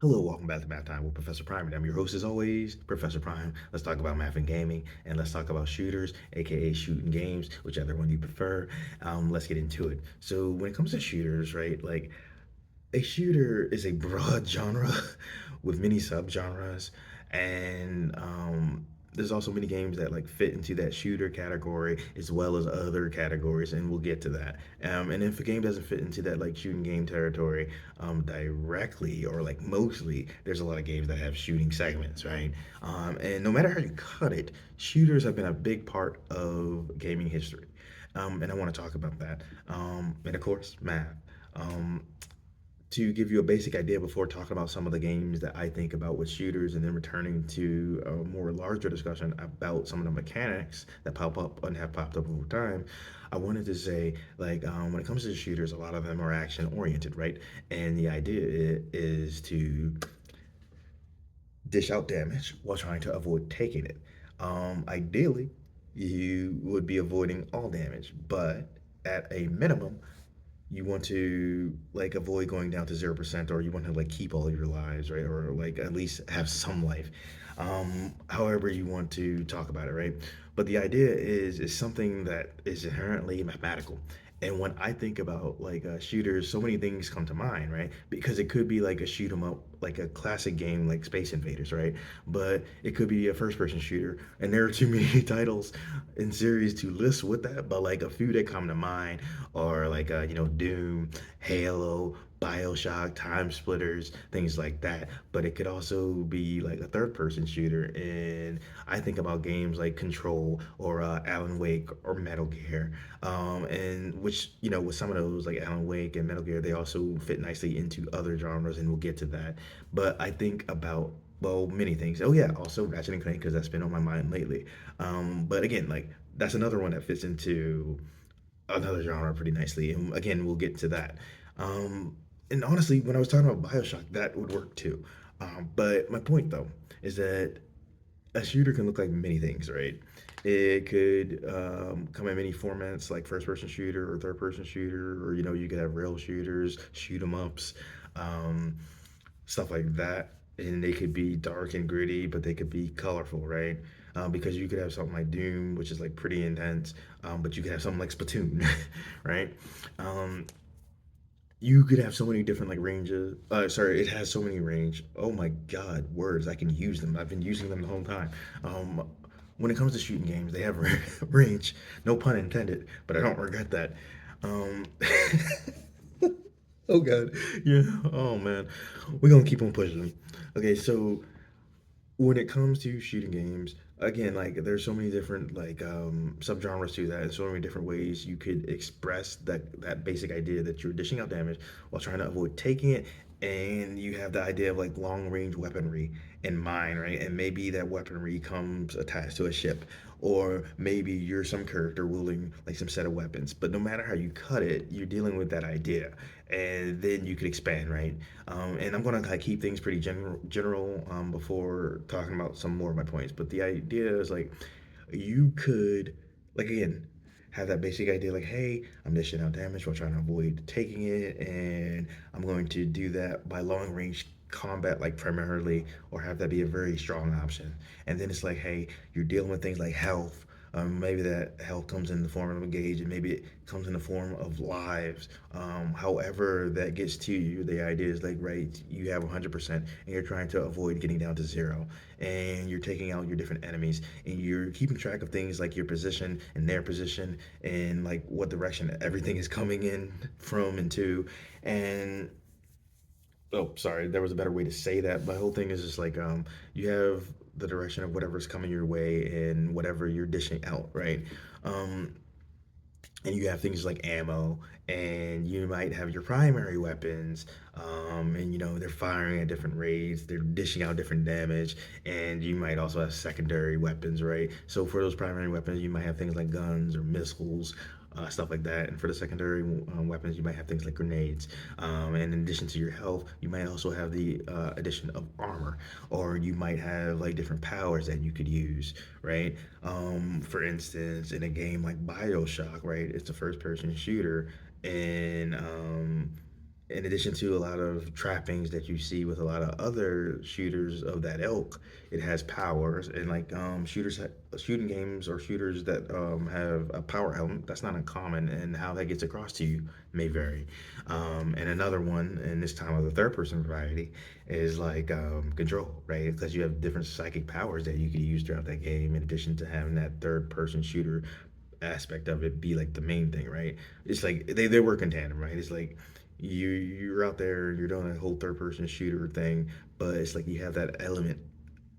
Hello, welcome back to Math Time with Professor Prime, and I'm your host as always, Professor Prime. Let's talk about math and gaming, and let's talk about shooters, aka shooting games, whichever one you prefer. Let's get into it. So, when it comes to shooters, right, like a shooter is a broad genre with many subgenres, and there's also many games that like fit into that shooter category as well as other categories, and we'll get to that. And if a game doesn't fit into that like shooting game territory directly or like mostly, there's a lot of games that have shooting segments, right? And no matter how you cut it, shooters have been a big part of gaming history. And I want to talk about that. And of course, math. Um, to give you a basic idea before talking about some of the games that I think about with shooters and then returning to a more larger discussion about some of the mechanics that pop up and have popped up over time, I wanted to say, like, when it comes to shooters, a lot of them are action oriented, right? And the idea is to dish out damage while trying to avoid taking it. Ideally, you would be avoiding all damage, but at a minimum, you want to like avoid going down to 0%, or you want to like keep all your lives, right? Or like at least have some life. However you want to talk about it, right? But the idea is something that is inherently mathematical. And when I think about like shooters, so many things come to mind, right? Because it could be like a shoot 'em up, like a classic game like Space Invaders, right? But it could be a first person shooter, and there are too many titles in series to list with that. But like a few that come to mind or like Doom, Halo, Bioshock, Time Splitters, things like that. But it could also be like a third person shooter, and I think about games like Control or Alan Wake or Metal Gear, and which with some of those like Alan Wake and Metal Gear, they also fit nicely into other genres, and we'll get to that. But I think about many things. Oh yeah, also Ratchet and Clank because that's been on my mind lately. But again, like that's another one that fits into another genre pretty nicely. And again, we'll get to that. Um, and honestly, when I was talking about Bioshock, that would work too. But my point though is that a shooter can look like many things, right? It could come in many formats, like first-person shooter or third-person shooter, or you could have rail shooters, shoot 'em ups, um, stuff like that. And they could be dark and gritty, but they could be colorful, right? Because you could have something like Doom, which is like pretty intense, but you could have something like Splatoon, right? Um, you could have so many different like ranges. Sorry, it has so many range. Oh my God, words! I can use them. I've been using them the whole time. Um, when it comes to shooting games, they have range. No pun intended, but I don't regret that. Um, oh God, yeah. Oh man, we're gonna keep on pushing. Okay, so when it comes to shooting games, again, like there's so many different like subgenres to that, and so many different ways you could express that basic idea that you're dishing out damage while trying to avoid taking it. And you have the idea of like long range weaponry in mind, right? And maybe that weaponry comes attached to a ship, or maybe you're some character wielding like some set of weapons. But no matter how you cut it, you're dealing with that idea, and then you could expand, right? And I'm gonna like keep things pretty general before talking about some more of my points. But the idea is like you could like again have that basic idea like, hey, I'm dishing out damage while trying to avoid taking it, and I'm going to do that by long range combat like primarily, or have that be a very strong option. And then it's like, hey, you're dealing with things like health. Maybe that health comes in the form of a gauge, and maybe it comes in the form of lives. However, that gets to you, the idea is like, right, you have 100%, and you're trying to avoid getting down to zero, and you're taking out your different enemies, and you're keeping track of things like your position and their position, and like what direction everything is coming in from and to. And oh, sorry, there was a better way to say that. My whole thing is just like you have the direction of whatever's coming your way and whatever you're dishing out, right? Um, and you have things like ammo, and you might have your primary weapons, and they're firing at different rates, they're dishing out different damage, and you might also have secondary weapons, right? So for those primary weapons, you might have things like guns or missiles, stuff like that. And for the secondary weapons, you might have things like grenades. And in addition to your health, you might also have the addition of armor, or you might have like different powers that you could use, right? For instance, in a game like Bioshock, right, it's a first person shooter, and in addition to a lot of trappings that you see with a lot of other shooters of that ilk, it has powers and like shooting games or shooters that have a power element that's not uncommon, and how that gets across to you may vary. And another one, and this time of the third person variety, is like control, right? Because you have different psychic powers that you can use throughout that game, in addition to having that third person shooter aspect of it be like the main thing, right? It's like they work in tandem, right? It's like you're out there, you're doing a whole third person shooter thing, but it's like you have that element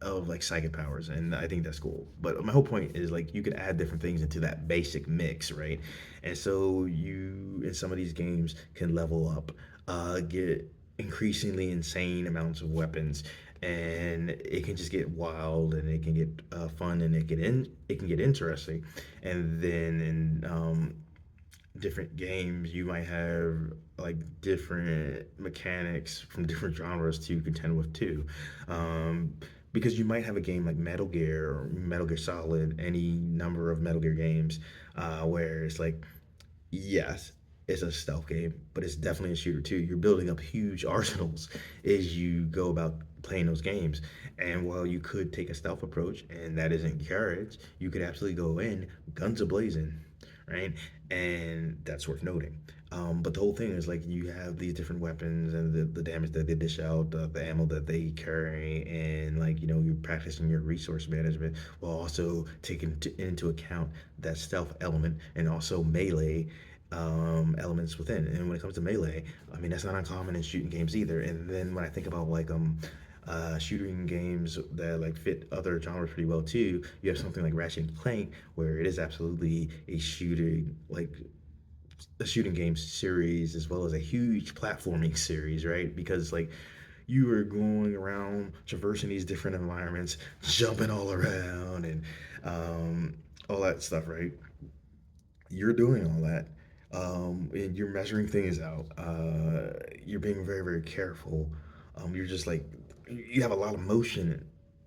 of like psychic powers, and I think that's cool. But my whole point is like you could add different things into that basic mix, right? And so you in some of these games can level up, get increasingly insane amounts of weapons, and it can just get wild, and it can get fun, and it can get interesting. And then in different games, you might have like different mechanics from different genres to contend with too. Um, because you might have a game like Metal Gear or Metal Gear Solid, any number of Metal Gear games, where it's like, yes, it's a stealth game, but it's definitely a shooter too. You're building up huge arsenals as you go about playing those games. And while you could take a stealth approach, and that is encouraged, you could absolutely go in guns a blazing, right? And that's worth noting. But the whole thing is like you have these different weapons and the damage that they dish out, the ammo that they carry, and like you're practicing your resource management while also taking into account that stealth element and also melee elements within. And when it comes to melee, I mean that's not uncommon in shooting games either. And then when I think about like shooting games that like fit other genres pretty well too, you have something like Ratchet and Clank, where it is absolutely a shooting game series as well as a huge platforming series, right? Because like you are going around traversing these different environments, jumping all around, and um, all that stuff, right? You're doing all that, and you're measuring things out. You're being very, very careful. You're just like you have a lot of motion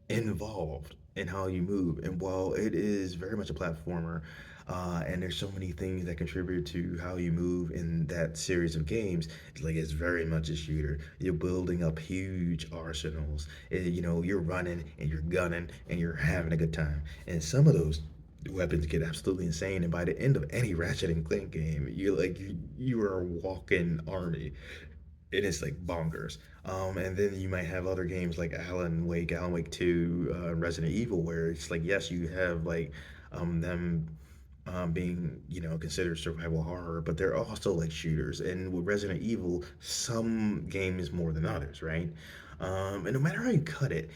involved in how you move. And while it is very much a platformer, and there's so many things that contribute to how you move in that series of games, like it's very much a shooter. You're building up huge arsenals. You're running and you're gunning and you're having a good time. And some of those weapons get absolutely insane, and by the end of any Ratchet and Clank game, you are a walking army, and it's like bonkers. And then you might have other games like Alan Wake 2, Resident Evil, where it's like, yes, you have like them being, considered survival horror, but they're also like shooters. And with Resident Evil, some games more than others, right? And no matter how you cut it,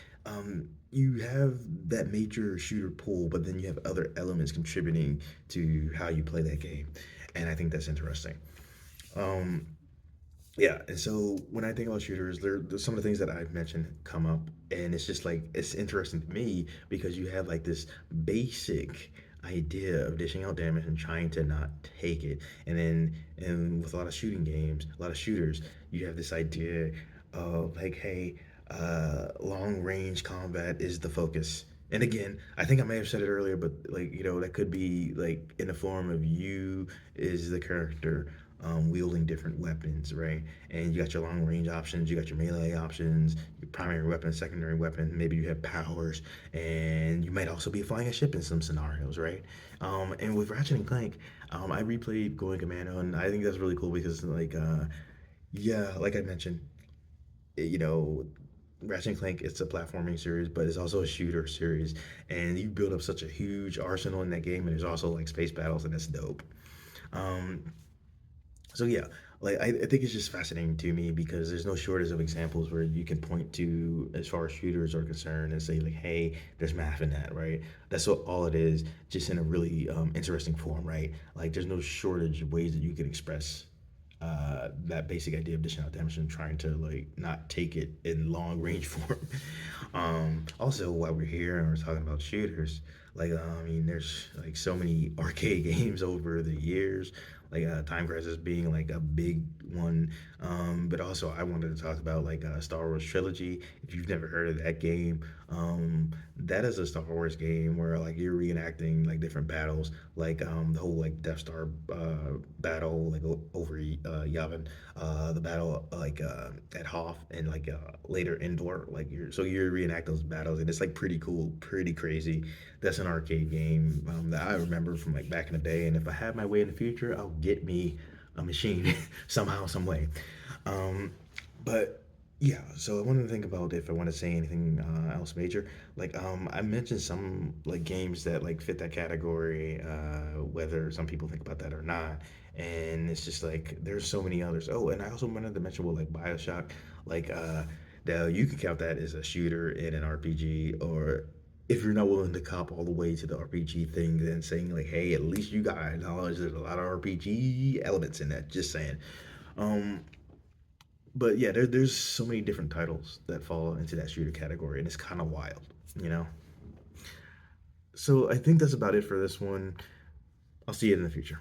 you have that major shooter pool, but then you have other elements contributing to how you play that game. And I think that's interesting. Um, yeah, and so when I think about shooters, there's some of the things that I've mentioned come up, and it's just like it's interesting to me because you have like this basic idea of dishing out damage and trying to not take it, and then and with a lot of shooting games, a lot of shooters, you have this idea of like, hey, long range combat is the focus. And again, I think I may have said it earlier, but like that could be like in the form of you is the character wielding different weapons, right? And you got your long range options, you got your melee options, your primary weapon, secondary weapon. Maybe you have powers, and you might also be flying a ship in some scenarios, right? And with Ratchet and Clank, I replayed Going Commando, and I think that's really cool because, like, yeah, like I mentioned, you know, Ratchet and Clank, it's a platforming series, but it's also a shooter series, and you build up such a huge arsenal in that game, and there's also like space battles, and that's dope. Um, so yeah, like I think it's just fascinating to me because there's no shortage of examples where you can point to as far as shooters are concerned and say like, hey, there's math in that, right? That's what all it is, just in a really interesting form, right? Like there's no shortage of ways that you can express that basic idea of dishing out damage and trying to like not take it in long range form. Also, while we're here and we're talking about shooters, Like, I mean, there's like so many arcade games over the years, like Time Crisis being like a big one. But also, I wanted to talk about like Star Wars Trilogy. If you've never heard of that game, that is a Star Wars game where like you're reenacting like different battles, like the whole like Death Star battle, like over Yavin, the battle at Hoth, and like later Endor. Like you're reenact those battles, and it's like pretty cool, pretty crazy. That's an arcade game that I remember from like back in the day. And if I have my way in the future, I'll get me a machine somehow, some way. Um, but yeah, so I wanted to think about if I want to say anything else major. Like I mentioned some like games that like fit that category, whether some people think about that or not. And it's just like there's so many others. Oh, and I also wanted to mention well like Bioshock, like now you can count that as a shooter in an RPG, or if you're not willing to cop all the way to the RPG thing, then saying like, hey, at least you got to acknowledge there's a lot of RPG elements in that. Just saying. Um, but yeah, there's so many different titles that fall into that shooter category, and it's kind of wild, you know. So I think that's about it for this one. I'll see you in the future.